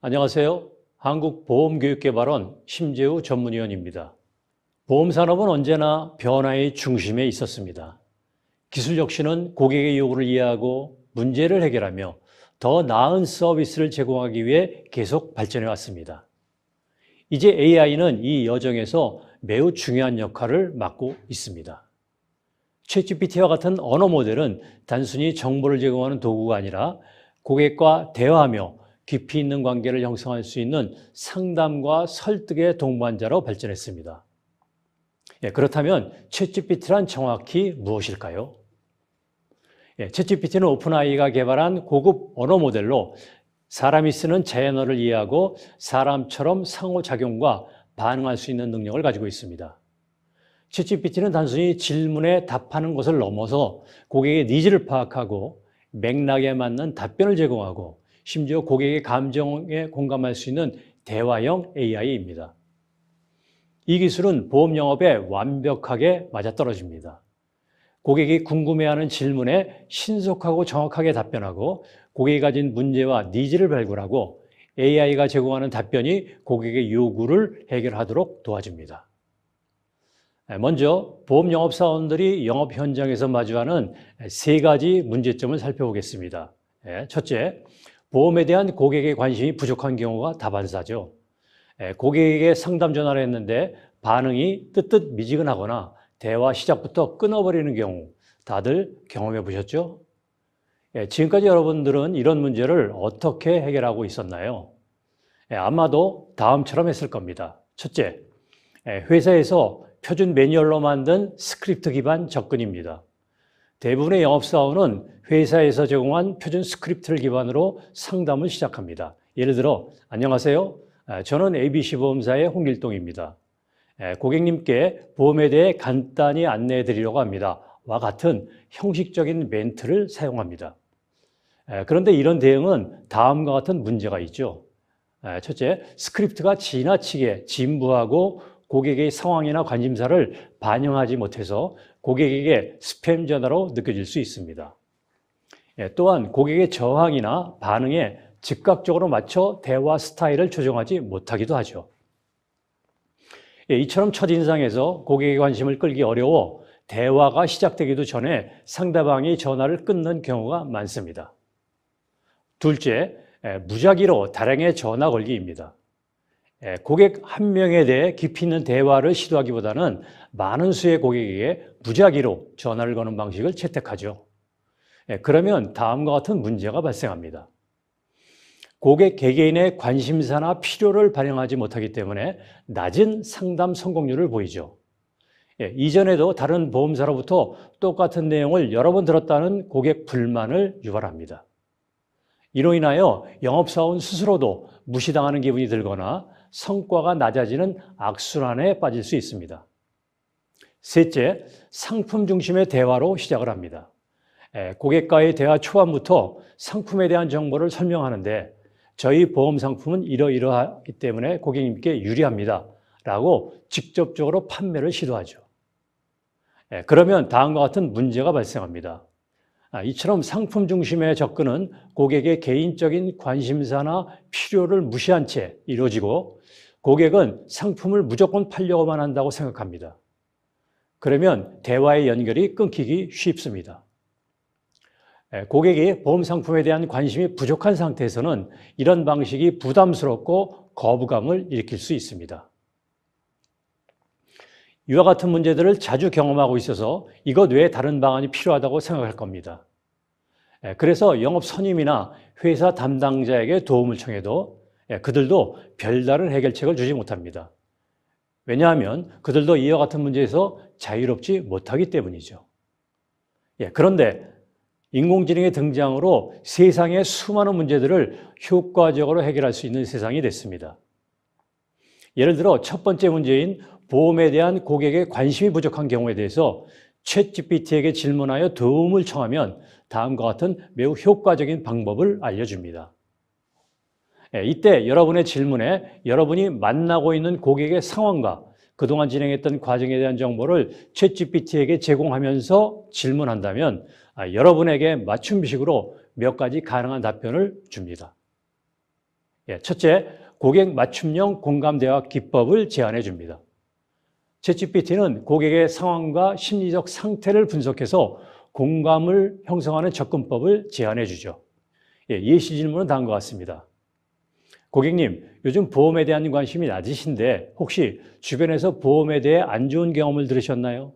안녕하세요. 한국보험교육개발원 심재우 전문위원입니다. 보험산업은 언제나 변화의 중심에 있었습니다. 기술 혁신은 고객의 요구를 이해하고 문제를 해결하며 더 나은 서비스를 제공하기 위해 계속 발전해 왔습니다. 이제 AI는 이 여정에서 매우 중요한 역할을 맡고 있습니다. 챗GPT와 같은 언어 모델은 단순히 정보를 제공하는 도구가 아니라 고객과 대화하며 깊이 있는 관계를 형성할 수 있는 상담과 설득의 동반자로 발전했습니다. 그렇다면 챗GPT란 정확히 무엇일까요? 챗GPT는 오픈AI가 개발한 고급 언어 모델로 사람이 쓰는 자연어를 이해하고 사람처럼 상호작용과 반응할 수 있는 능력을 가지고 있습니다. 챗GPT는 단순히 질문에 답하는 것을 넘어서 고객의 니즈를 파악하고 맥락에 맞는 답변을 제공하고 심지어 고객의 감정에 공감할 수 있는 대화형 AI입니다. 이 기술은 보험 영업에 완벽하게 맞아떨어집니다. 고객이 궁금해하는 질문에 신속하고 정확하게 답변하고 고객이 가진 문제와 니즈를 발굴하고 AI가 제공하는 답변이 고객의 요구를 해결하도록 도와줍니다. 먼저 보험 영업사원들이 영업 현장에서 마주하는 세 가지 문제점을 살펴보겠습니다. 첫째, 보험에 대한 고객의 관심이 부족한 경우가 다반사죠. 고객에게 상담 전화를 했는데 반응이 뜨뜻미지근하거나 대화 시작부터 끊어버리는 경우 다들 경험해 보셨죠? 지금까지 여러분들은 이런 문제를 어떻게 해결하고 있었나요? 아마도 다음처럼 했을 겁니다. 첫째, 회사에서 표준 매뉴얼로 만든 스크립트 기반 접근입니다. 대부분의 영업사원은 회사에서 제공한 표준 스크립트를 기반으로 상담을 시작합니다. 예를 들어, 안녕하세요. 저는 ABC보험사의 홍길동입니다. 고객님께 보험에 대해 간단히 안내해 드리려고 합니다. 와 같은 형식적인 멘트를 사용합니다. 그런데 이런 대응은 다음과 같은 문제가 있죠. 첫째, 스크립트가 지나치게 진부하고 고객의 상황이나 관심사를 반영하지 못해서 고객에게 스팸 전화로 느껴질 수 있습니다. 또한 고객의 저항이나 반응에 즉각적으로 맞춰 대화 스타일을 조정하지 못하기도 하죠. 이처럼 첫인상에서 고객의 관심을 끌기 어려워 대화가 시작되기도 전에 상대방이 전화를 끊는 경우가 많습니다. 둘째, 무작위로 다량의 전화 걸기입니다. 고객 한 명에 대해 깊이 있는 대화를 시도하기보다는 많은 수의 고객에게 무작위로 전화를 거는 방식을 채택하죠. 그러면 다음과 같은 문제가 발생합니다. 고객 개개인의 관심사나 필요를 반영하지 못하기 때문에 낮은 상담 성공률을 보이죠. 이전에도 다른 보험사로부터 똑같은 내용을 여러 번 들었다는 고객 불만을 유발합니다. 이로 인하여 영업사원 스스로도 무시당하는 기분이 들거나 성과가 낮아지는 악순환에 빠질 수 있습니다. 셋째, 상품 중심의 대화로 시작을 합니다. 고객과의 대화 초반부터 상품에 대한 정보를 설명하는데 저희 보험 상품은 이러이러하기 때문에 고객님께 유리합니다. 라고 직접적으로 판매를 시도하죠. 그러면 다음과 같은 문제가 발생합니다. 이처럼 상품 중심의 접근은 고객의 개인적인 관심사나 필요를 무시한 채 이루어지고 고객은 상품을 무조건 팔려고만 한다고 생각합니다. 그러면 대화의 연결이 끊기기 쉽습니다. 고객이 보험 상품에 대한 관심이 부족한 상태에서는 이런 방식이 부담스럽고 거부감을 일으킬 수 있습니다. 이와 같은 문제들을 자주 경험하고 있어서 이것 외에 다른 방안이 필요하다고 생각할 겁니다. 그래서 영업 선임이나 회사 담당자에게 도움을 청해도 그들도 별다른 해결책을 주지 못합니다. 왜냐하면 그들도 이와 같은 문제에서 자유롭지 못하기 때문이죠. 그런데 인공지능의 등장으로 세상의 수많은 문제들을 효과적으로 해결할 수 있는 세상이 됐습니다. 예를 들어 첫 번째 문제인 보험에 대한 고객의 관심이 부족한 경우에 대해서 챗GPT에게 질문하여 도움을 청하면 다음과 같은 매우 효과적인 방법을 알려줍니다. 이때 여러분의 질문에 여러분이 만나고 있는 고객의 상황과 그동안 진행했던 과정에 대한 정보를 챗GPT에게 제공하면서 질문한다면 여러분에게 맞춤식으로 몇 가지 가능한 답변을 줍니다. 첫째, 고객 맞춤형 공감 대화 기법을 제안해 줍니다. 챗GPT는 고객의 상황과 심리적 상태를 분석해서 공감을 형성하는 접근법을 제안해 주죠. 예시 질문은 다음과 같습니다. 고객님, 요즘 보험에 대한 관심이 낮으신데 혹시 주변에서 보험에 대해 안 좋은 경험을 들으셨나요?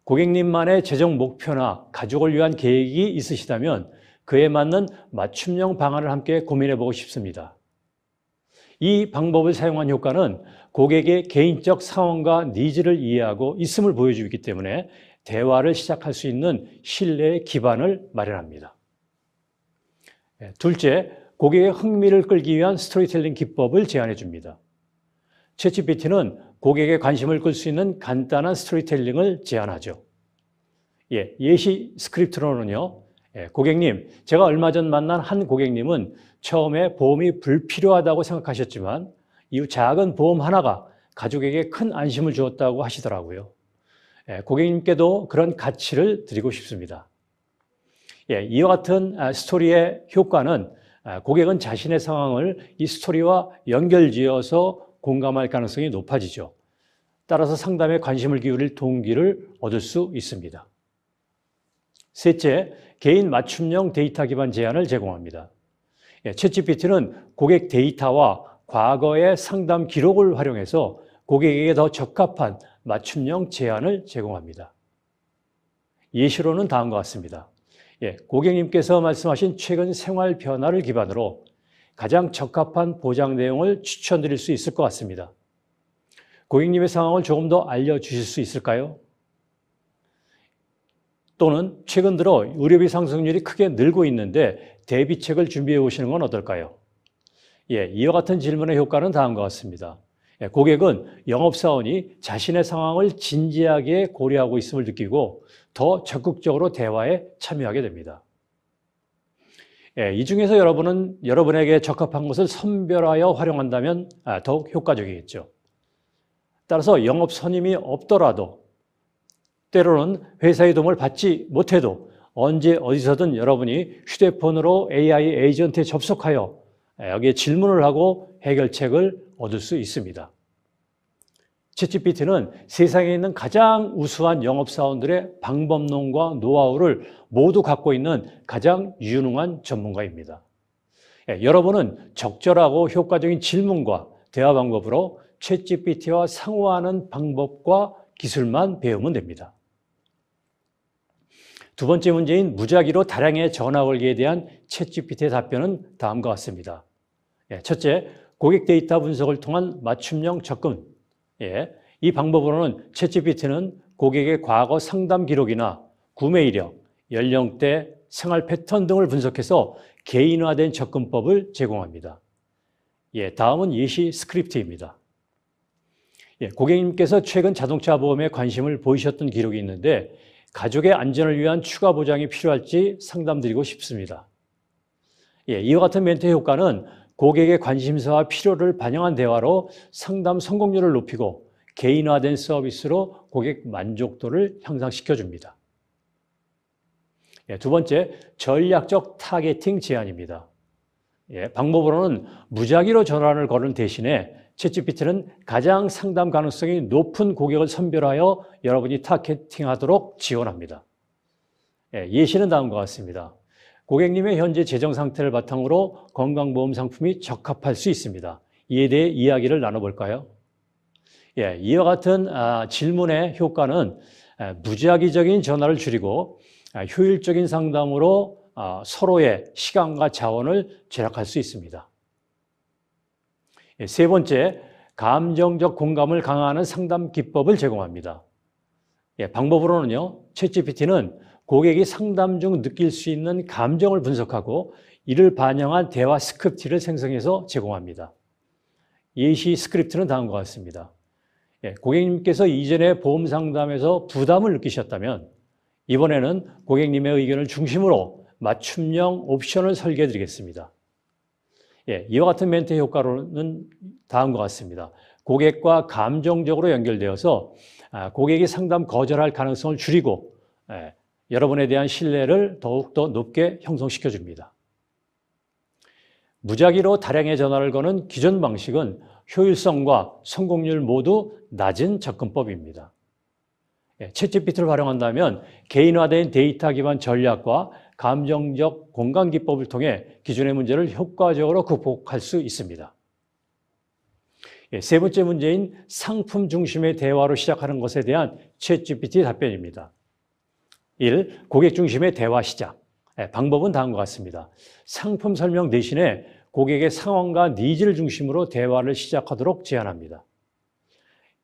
고객님만의 재정 목표나 가족을 위한 계획이 있으시다면 그에 맞는 맞춤형 방안을 함께 고민해 보고 싶습니다. 이 방법을 사용한 효과는 고객의 개인적 상황과 니즈를 이해하고 있음을 보여주기 때문에 대화를 시작할 수 있는 신뢰의 기반을 마련합니다. 둘째, 고객의 흥미를 끌기 위한 스토리텔링 기법을 제안해 줍니다. 챗GPT는 고객의 관심을 끌 수 있는 간단한 스토리텔링을 제안하죠. 예시 스크립트로는요. 고객님, 제가 얼마 전 만난 한 고객님은 처음에 보험이 불필요하다고 생각하셨지만 이후 작은 보험 하나가 가족에게 큰 안심을 주었다고 하시더라고요. 고객님께도 그런 가치를 드리고 싶습니다. 이와 같은 스토리의 효과는 고객은 자신의 상황을 이 스토리와 연결지어서 공감할 가능성이 높아지죠. 따라서 상담에 관심을 기울일 동기를 얻을 수 있습니다. 셋째, 개인 맞춤형 데이터 기반 제안을 제공합니다. 챗GPT는 고객 데이터와 과거의 상담 기록을 활용해서 고객에게 더 적합한 맞춤형 제안을 제공합니다. 예시로는 다음과 같습니다. 고객님께서 말씀하신 최근 생활 변화를 기반으로 가장 적합한 보장 내용을 추천드릴 수 있을 것 같습니다. 고객님의 상황을 조금 더 알려주실 수 있을까요? 또는 최근 들어 의료비 상승률이 크게 늘고 있는데 대비책을 준비해 오시는 건 어떨까요? 이와 같은 질문의 효과는 다음과 같습니다. 고객은 영업사원이 자신의 상황을 진지하게 고려하고 있음을 느끼고 더 적극적으로 대화에 참여하게 됩니다. 이 중에서 여러분은 여러분에게 적합한 것을 선별하여 활용한다면 더욱 효과적이겠죠. 따라서 영업 선임이 없더라도 때로는 회사의 도움을 받지 못해도 언제 어디서든 여러분이 휴대폰으로 AI 에이전트에 접속하여 여기에 질문을 하고 해결책을 얻을 수 있습니다. 챗GPT는 세상에 있는 가장 우수한 영업사원들의 방법론과 노하우를 모두 갖고 있는 가장 유능한 전문가입니다. 여러분은 적절하고 효과적인 질문과 대화 방법으로 챗GPT와 상호하는 방법과 기술만 배우면 됩니다. 두 번째 문제인 무작위로 다량의 전화 걸기에 대한 챗GPT의 답변은 다음과 같습니다. 첫째, 고객 데이터 분석을 통한 맞춤형 접근. 이 방법으로는 챗GPT는 고객의 과거 상담 기록이나 구매 이력, 연령대, 생활 패턴 등을 분석해서 개인화된 접근법을 제공합니다. 다음은 예시 스크립트입니다. 고객님께서 최근 자동차 보험에 관심을 보이셨던 기록이 있는데 가족의 안전을 위한 추가 보장이 필요할지 상담드리고 싶습니다. 이와 같은 멘트의 효과는 고객의 관심사와 필요를 반영한 대화로 상담 성공률을 높이고 개인화된 서비스로 고객 만족도를 향상시켜줍니다. 두 번째, 전략적 타겟팅 제안입니다. 방법으로는 무작위로 전화를 거는 대신에 챗GPT는 가장 상담 가능성이 높은 고객을 선별하여 여러분이 타겟팅하도록 지원합니다. 예시는 다음과 같습니다. 고객님의 현재 재정 상태를 바탕으로 건강보험 상품이 적합할 수 있습니다. 이에 대해 이야기를 나눠볼까요? 이와 같은 질문의 효과는 무작위적인 전화를 줄이고 효율적인 상담으로 서로의 시간과 자원을 절약할 수 있습니다. 세 번째, 감정적 공감을 강화하는 상담 기법을 제공합니다. 방법으로는요, 챗GPT는 고객이 상담 중 느낄 수 있는 감정을 분석하고 이를 반영한 대화 스크립트를 생성해서 제공합니다. 예시 스크립트는 다음과 같습니다. 고객님께서 이전에 보험 상담에서 부담을 느끼셨다면 이번에는 고객님의 의견을 중심으로 맞춤형 옵션을 설계해 드리겠습니다. 이와 같은 멘트의 효과로는 다음과 같습니다. 고객과 감정적으로 연결되어서 고객이 상담 거절할 가능성을 줄이고 여러분에 대한 신뢰를 더욱더 높게 형성시켜 줍니다. 무작위로 다량의 전화를 거는 기존 방식은 효율성과 성공률 모두 낮은 접근법입니다. 챗GPT를 활용한다면 개인화된 데이터 기반 전략과 감정적 공감 기법을 통해 기존의 문제를 효과적으로 극복할 수 있습니다. 세 번째 문제인 상품 중심의 대화로 시작하는 것에 대한 챗GPT 답변입니다. 1. 고객 중심의 대화 시작. 방법은 다음과 같습니다. 상품 설명 대신에 고객의 상황과 니즈를 중심으로 대화를 시작하도록 제안합니다.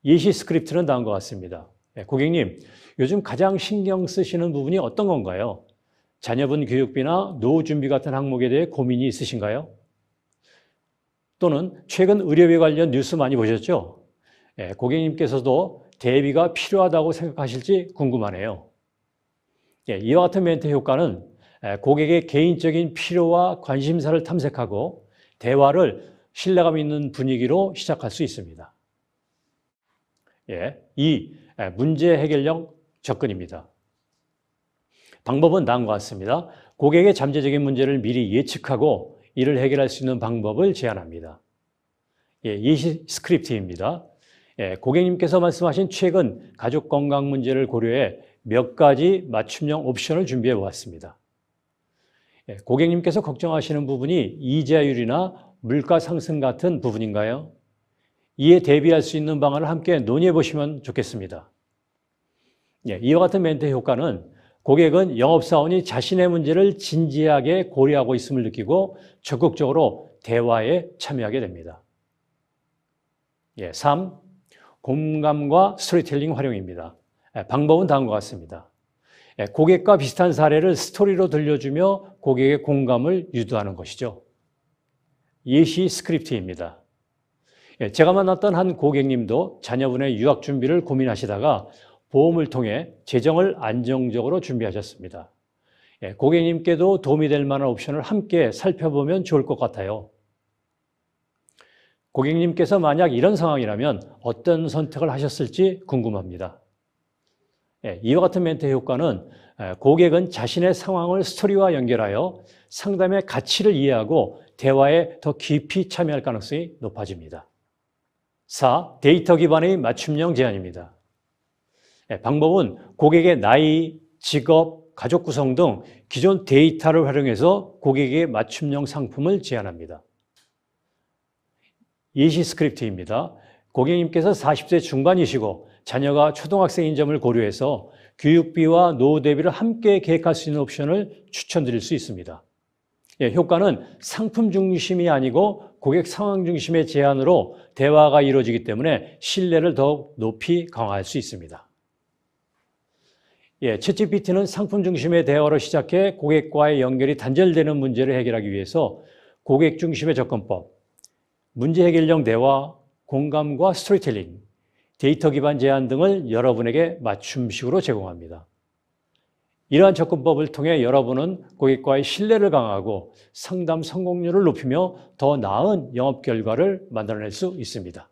예시 스크립트는 다음과 같습니다. 고객님, 요즘 가장 신경 쓰시는 부분이 어떤 건가요? 자녀분 교육비나 노후 준비 같은 항목에 대해 고민이 있으신가요? 또는 최근 의료비 관련 뉴스 많이 보셨죠? 고객님께서도 대비가 필요하다고 생각하실지 궁금하네요. 이와 같은 멘트 효과는 고객의 개인적인 필요와 관심사를 탐색하고 대화를 신뢰감 있는 분위기로 시작할 수 있습니다. 2. 문제 해결형 접근입니다. 방법은 다음과 같습니다. 고객의 잠재적인 문제를 미리 예측하고 이를 해결할 수 있는 방법을 제안합니다. 예시 스크립트입니다. 고객님께서 말씀하신 최근 가족 건강 문제를 고려해 몇 가지 맞춤형 옵션을 준비해 보았습니다. 고객님께서 걱정하시는 부분이 이자율이나 물가 상승 같은 부분인가요? 이에 대비할 수 있는 방안을 함께 논의해 보시면 좋겠습니다. 이와 같은 멘트 효과는 고객은 영업사원이 자신의 문제를 진지하게 고려하고 있음을 느끼고 적극적으로 대화에 참여하게 됩니다. 3. 공감과 스토리텔링 활용입니다. 방법은 다음과 같습니다. 고객과 비슷한 사례를 스토리로 들려주며 고객의 공감을 유도하는 것이죠. 예시 스크립트입니다. 제가 만났던 한 고객님도 자녀분의 유학 준비를 고민하시다가 보험을 통해 재정을 안정적으로 준비하셨습니다. 고객님께도 도움이 될 만한 옵션을 함께 살펴보면 좋을 것 같아요. 고객님께서 만약 이런 상황이라면 어떤 선택을 하셨을지 궁금합니다. 이와 같은 멘트 효과는 고객은 자신의 상황을 스토리와 연결하여 상담의 가치를 이해하고 대화에 더 깊이 참여할 가능성이 높아집니다. 4. 데이터 기반의 맞춤형 제안입니다. 방법은 고객의 나이, 직업, 가족 구성 등 기존 데이터를 활용해서 고객에게 맞춤형 상품을 제안합니다. 예시 스크립트입니다. 고객님께서 40세 중반이시고 자녀가 초등학생인 점을 고려해서 교육비와 노후 대비를 함께 계획할 수 있는 옵션을 추천드릴 수 있습니다. 효과는 상품 중심이 아니고 고객 상황 중심의 제안으로 대화가 이루어지기 때문에 신뢰를 더욱 높이 강화할 수 있습니다. 챗GPT는 상품 중심의 대화로 시작해 고객과의 연결이 단절되는 문제를 해결하기 위해서 고객 중심의 접근법, 문제 해결형 대화, 공감과 스토리텔링, 데이터 기반 제안 등을 여러분에게 맞춤식으로 제공합니다. 이러한 접근법을 통해 여러분은 고객과의 신뢰를 강화하고 상담 성공률을 높이며 더 나은 영업 결과를 만들어낼 수 있습니다.